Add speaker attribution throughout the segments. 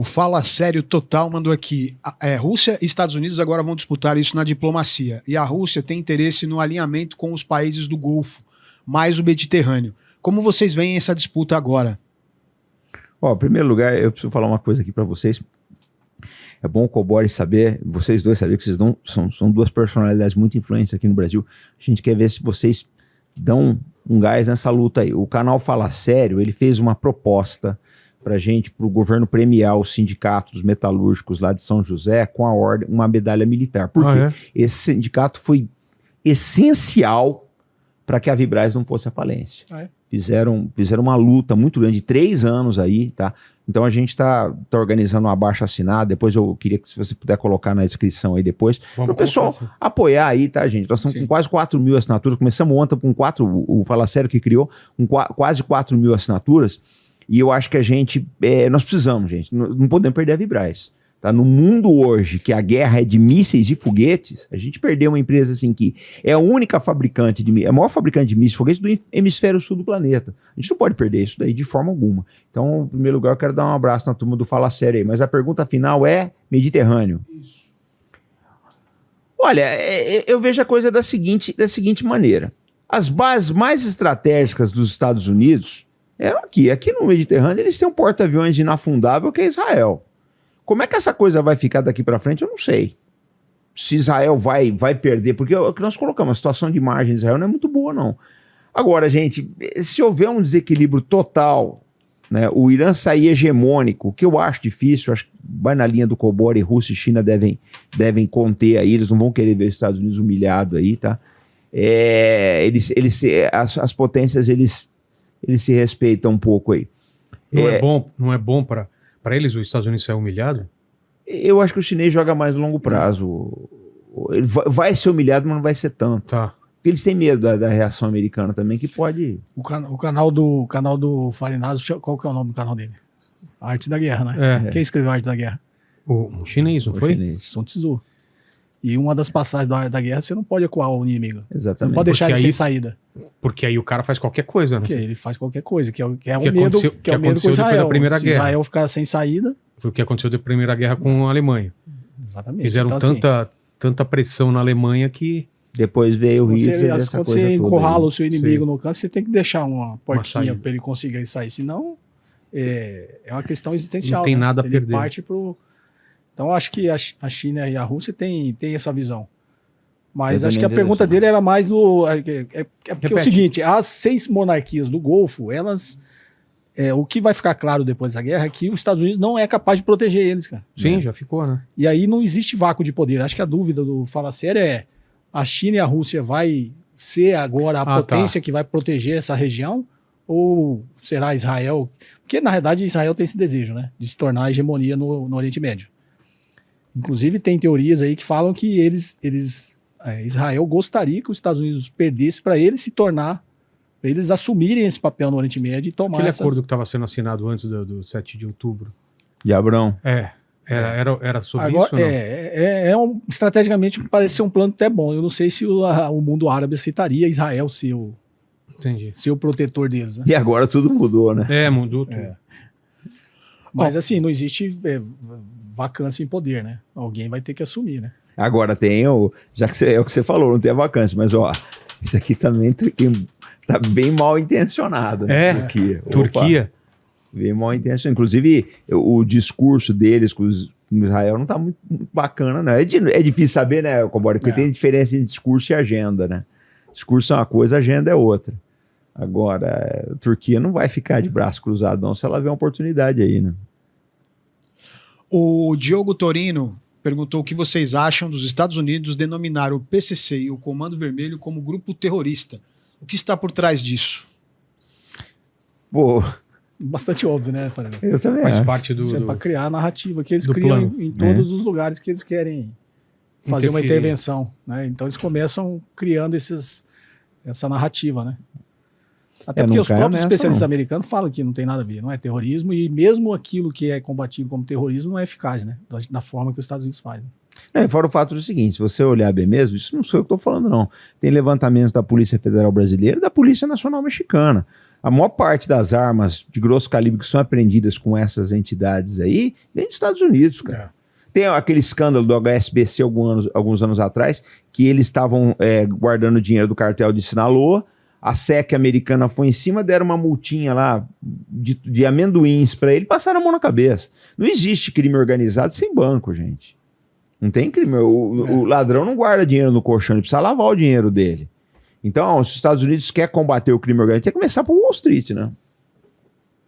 Speaker 1: O Fala Sério Total mandou aqui. Rússia e Estados Unidos agora vão disputar isso na diplomacia. E a Rússia tem interesse no alinhamento com os países do Golfo, mais o Mediterrâneo. Como vocês veem essa disputa agora?
Speaker 2: Em primeiro lugar, eu preciso falar uma coisa aqui para vocês. É bom o Cobori saber, vocês dois saberem que vocês são duas personalidades muito influentes aqui no Brasil. A gente quer ver se vocês dão um gás nessa luta aí. O canal Fala Sério, ele fez uma proposta para o governo premiar o sindicato dos metalúrgicos lá de São José com a ordem, uma medalha militar. Por quê? Esse sindicato foi essencial para que a Vibraz não fosse à falência. Fizeram uma luta muito grande, 3 anos aí, tá? Então a gente tá organizando uma abaixo-assinado, depois eu queria que se você puder colocar na descrição aí depois, para o pessoal apoiar aí, tá, gente? Nós estamos com quase 4 mil assinaturas, começamos ontem com o Fala Sério que criou, com quase 4 mil assinaturas, e eu acho que nós precisamos, gente, não podemos perder a Vibraz. Tá? No mundo hoje, que a guerra é de mísseis e foguetes, a gente perdeu uma empresa assim que é a única fabricante a maior fabricante de mísseis e foguetes do hemisfério sul do planeta. A gente não pode perder isso daí de forma alguma. Então, em primeiro lugar, eu quero dar um abraço na turma do Fala Sério aí, mas a pergunta final é Mediterrâneo. Isso. Olha, eu vejo a coisa da seguinte maneira. As bases mais estratégicas dos Estados Unidos eram aqui. Aqui no Mediterrâneo, eles têm um porta-aviões inafundável que é Israel. Como é que essa coisa vai ficar daqui para frente, eu não sei. Se Israel vai perder, porque o que nós colocamos, a situação de margem de Israel não é muito boa, não. Agora, gente, se houver um desequilíbrio total, né, o Irã sair hegemônico, que eu acho difícil, acho que vai na linha do Cobori, Rússia e China devem conter aí, eles não vão querer ver os Estados Unidos humilhado aí, tá? As potências, eles se respeitam um pouco aí.
Speaker 3: Não é bom para eles os Estados Unidos ser humilhado?
Speaker 2: Eu acho que o chinês joga mais no longo prazo. Ele vai ser humilhado, mas não vai ser tanto.
Speaker 3: Tá.
Speaker 2: Porque eles têm medo da reação americana também, que pode...
Speaker 1: O canal do Farinazo, qual que é o nome do canal dele? A Arte da Guerra, né? Quem escreveu a Arte da Guerra?
Speaker 3: O chinês, não foi?
Speaker 2: Chinês.
Speaker 1: Sun Tzu. E uma das passagens da guerra, você não pode acuar o inimigo.
Speaker 2: Exatamente.
Speaker 1: Você não pode deixar ele sem saída.
Speaker 3: Porque aí o cara faz qualquer coisa, né?
Speaker 1: Porque ele faz qualquer coisa, que é o medo com Israel. Se Israel ficar sem saída...
Speaker 3: Foi o que aconteceu da Primeira Guerra com a Alemanha.
Speaker 1: Exatamente.
Speaker 3: Fizeram
Speaker 1: então,
Speaker 3: tanta pressão na Alemanha que...
Speaker 2: Depois veio o Hitler.
Speaker 1: Quando você encurrala o seu inimigo no canto, você tem que deixar uma portinha para ele conseguir sair. Senão, é uma questão existencial.
Speaker 3: Não tem nada a
Speaker 1: ele
Speaker 3: perder.
Speaker 1: Parte pro... Então, acho que a China e a Rússia têm essa visão. Mas acho que a pergunta dele era mais no... porque é o seguinte, as 6 monarquias do Golfo, elas... o que vai ficar claro depois da guerra é que os Estados Unidos não é capaz de proteger eles, cara.
Speaker 3: Sim, já ficou, né?
Speaker 1: E aí não existe vácuo de poder. Acho que a dúvida do Fala Sério é: a China e a Rússia vai ser agora a potência que vai proteger essa região? Ou será Israel? Porque, na verdade, Israel tem esse desejo, né? De se tornar a hegemonia no Oriente Médio. Inclusive, tem teorias aí que falam que Israel gostaria que os Estados Unidos perdesse para eles se tornar, para eles assumirem esse papel no Oriente Médio e tomar
Speaker 3: aquele acordo que estava sendo assinado antes do 7 de outubro.
Speaker 2: De Abrão.
Speaker 3: Era sobre agora,
Speaker 1: isso? Estrategicamente parece ser um plano até bom. Eu não sei se o mundo árabe aceitaria Israel ser o protetor deles, né?
Speaker 2: E agora tudo mudou, né?
Speaker 3: Mudou tudo.
Speaker 1: Mas assim, não existe vacância em poder, né? Alguém vai ter que assumir, né?
Speaker 2: Agora já que é o que você falou, não tem a vacância, mas isso aqui também tá bem mal intencionado, né?
Speaker 3: Turquia.
Speaker 2: Bem mal intencionado. Inclusive, o discurso deles com Israel não tá muito bacana, não. É difícil saber, né, Cobori? Porque tem diferença entre discurso e agenda, né? Discurso é uma coisa, agenda é outra. Agora, a Turquia não vai ficar de braço cruzado, não, se ela vê uma oportunidade aí, né?
Speaker 1: O Diogo Torino perguntou o que vocês acham dos Estados Unidos denominar o PCC e o Comando Vermelho como grupo terrorista. O que está por trás disso? Bastante óbvio, né, Farina?
Speaker 2: Eu também
Speaker 3: faz parte do...
Speaker 1: Isso é para criar a narrativa que eles criam em todos os lugares que eles querem fazer uma intervenção, né? Então eles começam criando essa narrativa, né? Até porque os próprios especialistas americanos falam que não tem nada a ver, não é terrorismo, e mesmo aquilo que é combatido como terrorismo não é eficaz, né? Da forma que os Estados Unidos fazem.
Speaker 2: Fora o fato do seguinte, se você olhar bem mesmo, isso não sou eu que estou falando, não. Tem levantamentos da Polícia Federal Brasileira e da Polícia Nacional Mexicana. A maior parte das armas de grosso calibre que são apreendidas com essas entidades aí vem dos Estados Unidos, cara. Tem aquele escândalo do HSBC alguns anos atrás, que eles estavam guardando dinheiro do cartel de Sinaloa, a SEC americana foi em cima, deram uma multinha lá de amendoins para ele, passaram a mão na cabeça. Não existe crime organizado sem banco, gente. Não tem crime. O ladrão não guarda dinheiro no colchão, ele precisa lavar o dinheiro dele. Então, se os Estados Unidos quer combater o crime organizado, tem que começar por Wall Street, né?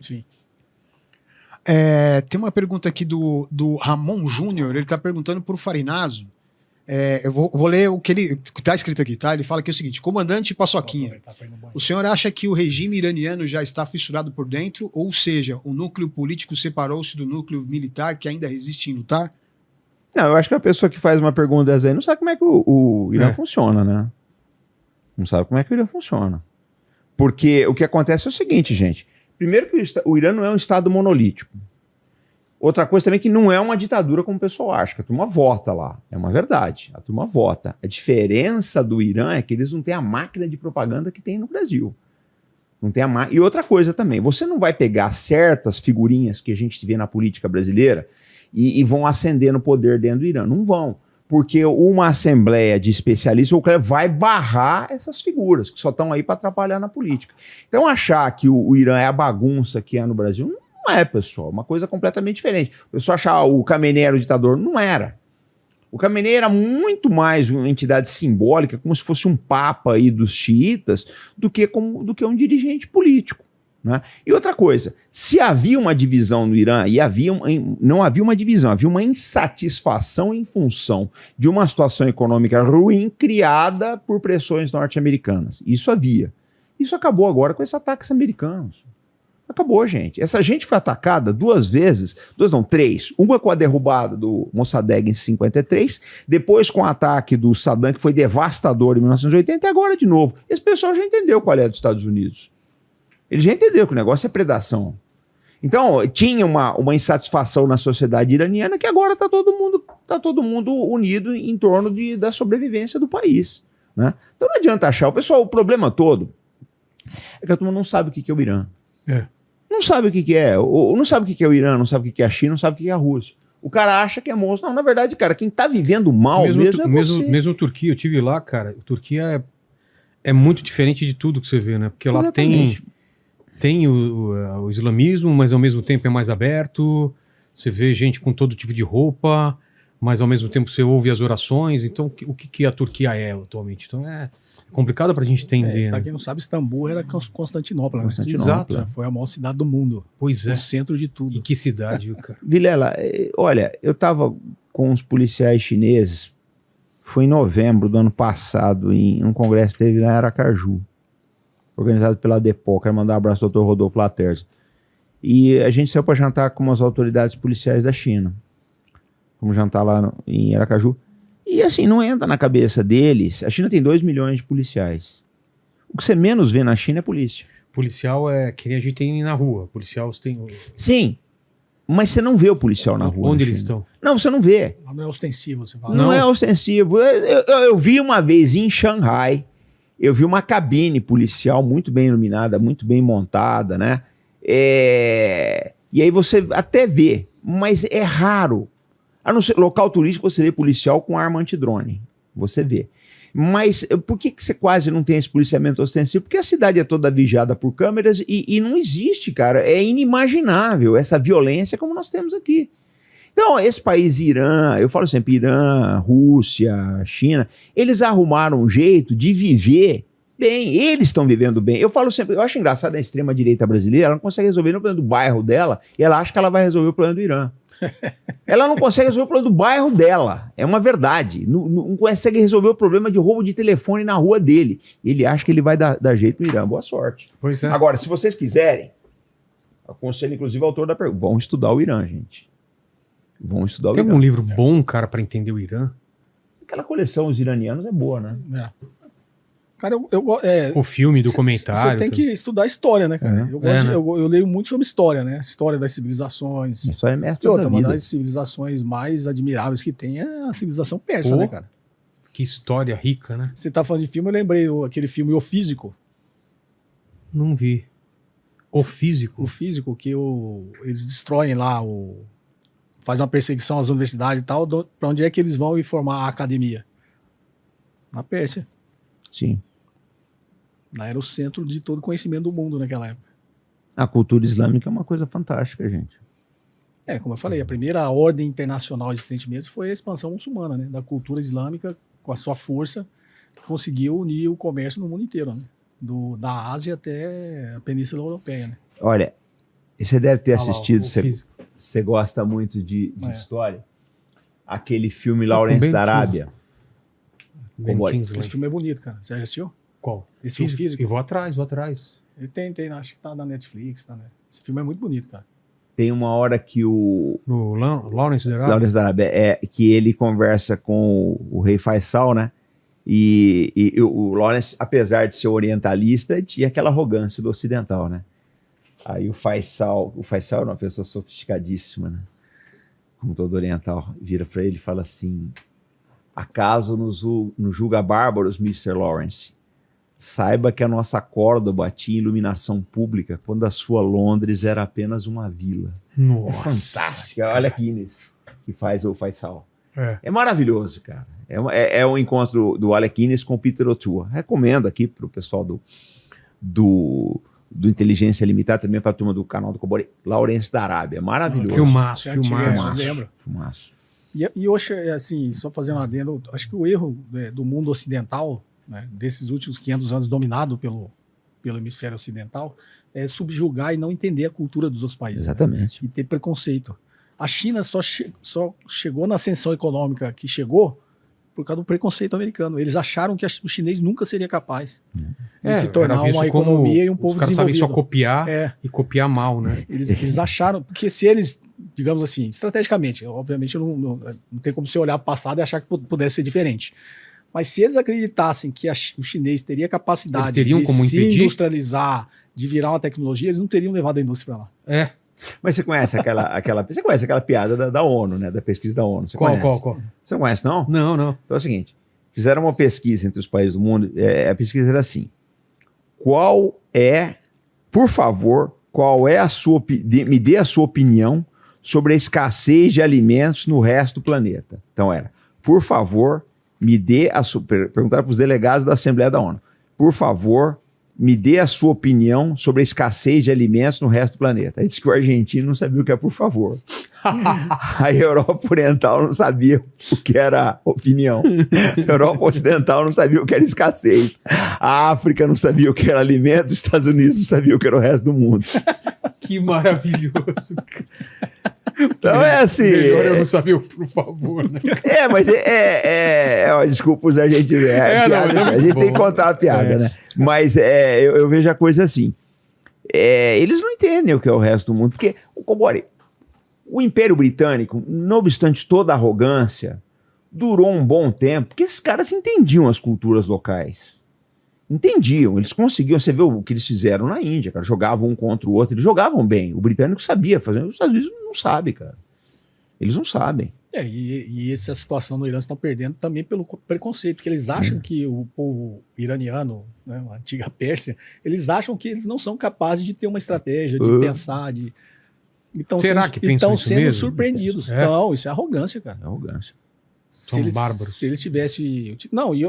Speaker 1: Sim.
Speaker 4: Tem uma pergunta aqui do Ramon Júnior, ele está perguntando para o Farinazo. Eu vou ler o que está escrito aqui, tá? Ele fala que é o seguinte: comandante Paçoquinha, o senhor acha que o regime iraniano já está fissurado por dentro, ou seja, o núcleo político separou-se do núcleo militar que ainda resiste em lutar?
Speaker 2: Não, eu acho que a pessoa que faz uma pergunta dessa aí não sabe como é que o Irã funciona, né? Não sabe como é que o Irã funciona. Porque o que acontece é o seguinte, gente. Primeiro que o Irã não é um estado monolítico. Outra coisa também que não é uma ditadura como o pessoal acha, que a turma vota lá. É uma verdade, a turma vota. A diferença do Irã é que eles não têm a máquina de propaganda que tem no Brasil. Não tem E outra coisa também, você não vai pegar certas figurinhas que a gente vê na política brasileira e vão ascender no poder dentro do Irã. Não vão. Porque uma assembleia de especialistas vai barrar essas figuras que só estão aí para atrapalhar na política. Então achar que o Irã é a bagunça que é no Brasil, não é, pessoal. Uma coisa completamente diferente. O pessoal achar o Khamenei era o ditador, não era. O Khamenei era muito mais uma entidade simbólica, como se fosse um papa aí dos xiitas, do que um dirigente político. Né? E outra coisa, se havia uma divisão no Irã, e não havia uma divisão, havia uma insatisfação em função de uma situação econômica ruim criada por pressões norte-americanas. Isso havia. Isso acabou agora com esses ataques americanos. Acabou, gente. Essa gente foi atacada duas vezes, três. Uma com a derrubada do Mossadegh em 53, depois com o ataque do Saddam, que foi devastador em 1980, e agora de novo. Esse pessoal já entendeu qual é dos Estados Unidos. Ele já entendeu que o negócio é predação. Então, tinha uma insatisfação na sociedade iraniana que agora está todo mundo unido em torno da sobrevivência do país. Né? Então não adianta achar. O problema todo é que a turma não sabe o que é o Irã. Não sabe o que é. Não sabe o que é o Irã, não sabe o que é a China, não sabe o que é a Rússia. O cara acha que é monstro. Não, na verdade, cara, quem tá vivendo mal mesmo é você.
Speaker 3: Mesmo Turquia, eu tive lá, cara. Turquia é muito diferente de tudo que você vê, né? Porque lá tem o islamismo, mas ao mesmo tempo é mais aberto. Você vê gente com todo tipo de roupa, mas ao mesmo tempo você ouve as orações. Então, o que a Turquia é atualmente? Então é complicado pra gente entender.
Speaker 1: Pra
Speaker 3: né?
Speaker 1: quem não sabe, Istambul era Constantinopla.
Speaker 3: Exato.
Speaker 1: Né? Foi a maior cidade do mundo.
Speaker 3: Pois é.
Speaker 1: O centro de tudo.
Speaker 3: E que cidade, viu, cara?
Speaker 2: Vilela, olha, eu tava com uns policiais chineses, foi em novembro do ano passado, em um congresso que teve lá em Aracaju, organizado pela DEPO. Quero mandar um abraço ao Dr. Rodolfo Laterza. E a gente saiu para jantar com umas autoridades policiais da China. Vamos jantar lá em Aracaju. E assim, não entra na cabeça deles. A China tem 2 milhões de policiais. O que você menos vê na China é polícia.
Speaker 3: Policial é que nem a gente tem na rua. Policial você tem...
Speaker 2: Sim, mas você não vê o policial na rua.
Speaker 3: Onde eles estão?
Speaker 2: Não, você não vê.
Speaker 1: Não é ostensivo, você fala.
Speaker 2: Não é ostensivo. Eu vi uma vez em Xangai, eu vi uma cabine policial muito bem iluminada, muito bem montada, né? E aí você até vê, mas é raro. A não ser local turístico, você vê policial com arma antidrone. Você vê. Mas por que você quase não tem esse policiamento ostensivo? Porque a cidade é toda vigiada por câmeras e não existe, cara. É inimaginável essa violência como nós temos aqui. Então, esse país Irã, eu falo sempre Irã, Rússia, China, eles arrumaram um jeito de viver bem. Eles estão vivendo bem. Eu falo sempre, eu acho engraçado a extrema-direita brasileira, ela não consegue resolver o problema do bairro dela e ela acha que ela vai resolver o problema do Irã. Ela não consegue resolver o problema do bairro dela. É uma verdade. Não consegue resolver o problema de roubo de telefone na rua dele. Ele acha que ele vai dar jeito no Irã. Boa sorte.
Speaker 3: Pois é.
Speaker 2: Agora, se vocês quiserem, aconselho inclusive o autor da pergunta, vão estudar o Irã, gente. Vão estudar o Irã.
Speaker 3: Tem algum livro bom, cara, para entender o Irã?
Speaker 2: Aquela coleção Os Iranianos é boa, né?
Speaker 1: Cara,
Speaker 3: o filme, documentário.
Speaker 1: Você tem que estudar história, né, cara?
Speaker 3: Né?
Speaker 1: Eu leio muito sobre história, né? História das civilizações.
Speaker 2: História é mestre
Speaker 1: outra,
Speaker 2: da
Speaker 1: uma
Speaker 2: vida.
Speaker 1: das civilizações mais admiráveis que tem é a civilização persa, né, cara?
Speaker 3: Que história rica, né?
Speaker 1: Você tá falando de filme, eu lembrei aquele filme O Físico.
Speaker 3: Não vi. O físico?
Speaker 1: O físico, que eles destroem lá, fazem uma perseguição às universidades e tal, para onde é que eles vão ir formar a academia? Na Pérsia.
Speaker 2: Sim.
Speaker 1: Lá era o centro de todo conhecimento do mundo naquela época.
Speaker 2: A cultura islâmica é uma coisa fantástica, gente.
Speaker 1: Como eu falei, a primeira ordem internacional existente mesmo foi a expansão muçulmana, né? Da cultura islâmica, com a sua força, que conseguiu unir o comércio no mundo inteiro, né? Da Ásia até a Península Europeia, né?
Speaker 2: Olha, você deve ter assistido,
Speaker 3: lá,
Speaker 2: você gosta muito de história, aquele filme Lawrence da Arábia.
Speaker 1: Esse filme é bonito, cara. Você já assistiu?
Speaker 3: Qual?
Speaker 1: Esse filme físico?
Speaker 3: E vou atrás.
Speaker 1: Ele tem, acho que tá na Netflix, tá, né? Esse filme é muito bonito, cara.
Speaker 2: Tem uma hora que
Speaker 3: No Lawrence da Arábia?
Speaker 2: Lawrence da Arábia, que ele conversa com o rei Faisal, né? E o Lawrence, apesar de ser orientalista, tinha aquela arrogância do ocidental, né? Aí o Faisal era uma pessoa sofisticadíssima, né? Como todo oriental, vira para ele e fala assim: acaso nos julga bárbaros, Mr. Lawrence? Saiba que a nossa Córdoba tinha iluminação pública quando a sua Londres era apenas uma vila.
Speaker 3: Nossa,
Speaker 2: é fantástica. Olha a Guinness que faz o Faisal.
Speaker 3: É
Speaker 2: Maravilhoso, cara. É um encontro do Alec Guinness com o Peter O'Toole. Recomendo aqui para o pessoal do Inteligência Limitada, também para a turma do canal do Cobori, Lawrence da Arábia. Maravilhoso.
Speaker 3: Filmaço.
Speaker 1: Lembro.
Speaker 2: Filmaço.
Speaker 1: E hoje, assim, só fazendo um adendo, acho que o erro do mundo ocidental, né, desses últimos 500 anos dominado pelo hemisfério ocidental, é subjugar e não entender a cultura dos outros países.
Speaker 2: Exatamente.
Speaker 1: Né, e ter preconceito. A China só chegou na ascensão econômica que chegou por causa do preconceito americano. Eles acharam que o chinês nunca seria capaz de se tornar uma economia e um povo desenvolvido. Os caras sabem só
Speaker 3: copiar e copiar mal, né?
Speaker 1: Eles acharam, porque se eles, digamos assim, estrategicamente, obviamente não tem como você olhar para o passado e achar que pudesse ser diferente. Mas se eles acreditassem que o chinês teria capacidade de se industrializar, de virar uma tecnologia, eles não teriam levado a indústria para lá.
Speaker 2: Mas você conhece aquela piada da ONU, né? Da pesquisa da ONU.
Speaker 3: Qual?
Speaker 2: Você não conhece, não?
Speaker 3: Não.
Speaker 2: Então é o seguinte, fizeram uma pesquisa entre os países do mundo, a pesquisa era assim: por favor, me dê a sua opinião sobre a escassez de alimentos no resto do planeta. Então por favor, perguntaram para os delegados da Assembleia da ONU, por favor, me dê a sua opinião sobre a escassez de alimentos no resto do planeta. Aí disse que o argentino não sabia o que é por favor. A Europa Oriental não sabia o que era opinião. A Europa Ocidental não sabia o que era escassez. A África não sabia o que era alimento. Os Estados Unidos não sabia o que era o resto do mundo.
Speaker 3: Que maravilhoso.
Speaker 2: Então é assim.
Speaker 3: Melhor eu não sabia, por favor, né?
Speaker 2: Mas desculpa os argentinos. A gente tem que contar a piada, né? Mas eu vejo a coisa assim. Eles não entendem o que é o resto do mundo. Porque, o Império Britânico, não obstante toda a arrogância, durou um bom tempo, porque esses caras entendiam as culturas locais. Entendiam, eles conseguiam. Você vê o que eles fizeram na Índia, cara. Jogavam um contra o outro, eles jogavam bem. O britânico sabia fazer, os Estados Unidos não sabem, cara. Eles não sabem.
Speaker 1: E essa situação no Irã estão perdendo também pelo preconceito, porque eles acham que o povo iraniano, né, a antiga Pérsia, eles acham que eles não são capazes de ter uma estratégia, de pensar, Então,
Speaker 3: será que estão
Speaker 1: sendo
Speaker 3: mesmo?
Speaker 1: surpreendidos. Não, isso é arrogância, cara.
Speaker 2: É arrogância.
Speaker 3: São bárbaros.
Speaker 1: Se eles tivessem... Não, e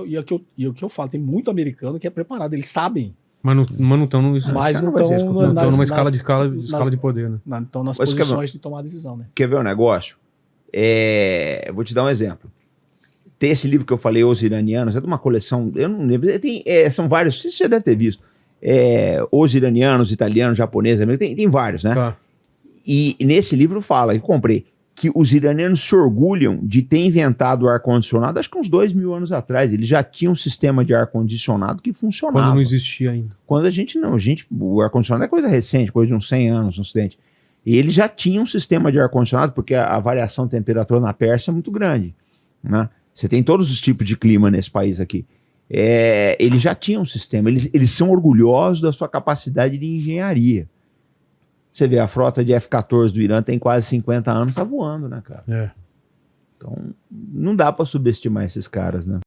Speaker 1: o que eu falo, tem muito americano que é preparado, eles sabem.
Speaker 3: Mas não estão
Speaker 1: não estão
Speaker 3: numa escala de poder, né?
Speaker 1: Não estão nas posições de tomar decisão, né?
Speaker 2: Quer ver um negócio? Eu vou te dar um exemplo. Tem esse livro que eu falei, Os Iranianos, é de uma coleção, eu não lembro, são vários, você já deve ter visto. Os Iranianos, Italianos, Japoneses, tem vários, né?
Speaker 3: Tá.
Speaker 2: E nesse livro fala, eu comprei, que os iranianos se orgulham de ter inventado o ar-condicionado, acho que uns 2.000 anos atrás. Eles já tinham um sistema de ar-condicionado que funcionava.
Speaker 3: Quando não existia ainda.
Speaker 2: Quando o ar-condicionado é coisa recente, coisa de uns 100 anos, no Ocidente. E eles já tinham um sistema de ar-condicionado, porque a variação de temperatura na Pérsia é muito grande, né? Você tem todos os tipos de clima nesse país aqui. Eles já tinham um sistema, eles são orgulhosos da sua capacidade de engenharia. Você vê, a frota de F-14 do Irã tem quase 50 anos, tá voando, né, cara? Então, não dá para subestimar esses caras, né?